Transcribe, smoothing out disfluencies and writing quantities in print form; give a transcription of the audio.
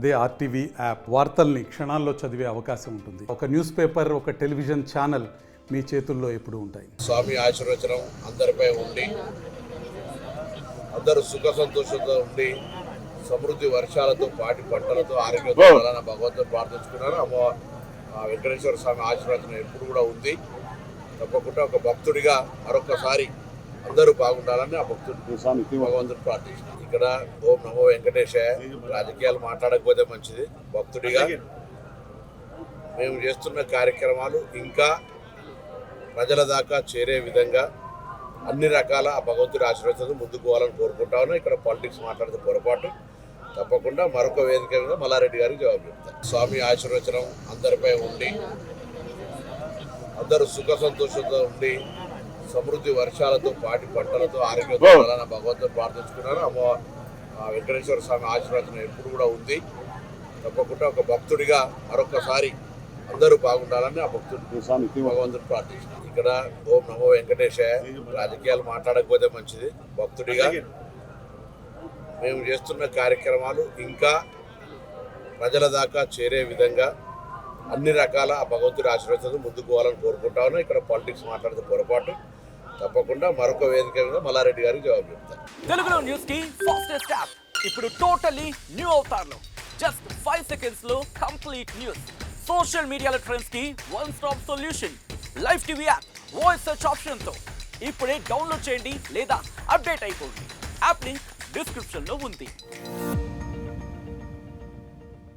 అదే RTV app వార్తల్ని క్షణాల్లో చదివే అవకాశం ఉంటుంది. ఒక న్యూస్ పేపర్, ఒక టెలివిజన్ ఛానల్ మీ చేతుల్లో ఎప్పుడూ ఉంటాయి. స్వామి ఆశీర్వచనం అందరిపై ఉండి అందరూ సుఖ సంతోషంతో ఉండి సమృద్ధి వర్షాలతో పాటి పంటలతో ఆరోగ్యంతో ఉండాలని భగవంతుని ప్రార్థించుకున్నారు. వెంకటేశ్వర స్వామి ఆశీర్వచనం ఎప్పుడు కూడా ఉంది. తప్పకుండా ఒక భక్తుడిగా మరొకసారి అందరూ బాగుండాలని ఆ భక్తుడు భగవంతుని ప్రార్థించారు. ఇక్కడ ఓం నమో వెంకటేశాయ. రాజకీయాలు మాట్లాడకపోతే మంచిది. భక్తుడిగా మేము చేస్తున్న కార్యక్రమాలు ఇంకా ప్రజల దాకా చేరే విధంగా అన్ని రకాల ఆ భగవంతుడి ఆశీర్వాదంతో ముందుకు పోవాలని కోరుకుంటా ఉన్నాం. ఇక్కడ పాలిటిక్స్ మాట్లాడితే పొరపాటు. తప్పకుండా మరొక వేదిక మీద మల్లారెడ్డి గారికి జవాబు చెప్తారు. స్వామి ఆశీర్వచనం అందరిపై ఉండి అందరూ సుఖ సంతోషంతో ఉండి సమృద్ధి వర్షాలతో పాటి పంటలతో ఆరోగ్యంతో ఉండాలని భగవంతుని ప్రార్థించుకున్నారు. వెంకటేశ్వర స్వామి ఆశీర్వాదం ఎప్పుడు కూడా ఉంది. తప్పకుండా ఒక భక్తుడిగా మరొకసారి అందరూ బాగుండాలని ఆ భక్తుడు భగవంతుని ప్రార్థించారు. ఇక్కడ ఓం నమో వెంకటేశాయ. రాజకీయాలు మాట్లాడకపోతే మంచిది. భక్తుడిగా మేము చేస్తున్న కార్యక్రమాలు ఇంకా ప్రజల దాకా చేరే విధంగా అన్ని రకాల ఆ భగవంతుడి ఆశీర్వాదంతో ముందుకు పోవాలని కోరుకుంటా ఉన్నాం. ఇక్కడ పాలిటిక్స్ మాట్లాడితే పొరపాటు. తప్పకుండా మరొక వేదిక మీద మల్లారెడ్డి గారికి జవాబు చెప్తారు. తెలుగులో న్యూస్ కి ఫాస్టెస్ట్ యాప్ ఇప్పుడు టోటలీ న్యూ అవతార్లో జస్ట్ 5 seconds లో కంప్లీట్ న్యూస్. సోషల్ మీడియాలో ట్రెండ్స్ కి one stop solution. Live TV app voice search option తో ఇప్పుడే డౌన్లోడ్ చేయండి లేదా అప్డేట్ అయిపోండి. యాప్ లింక్ డిస్క్రిప్షన్ లో ఉంది.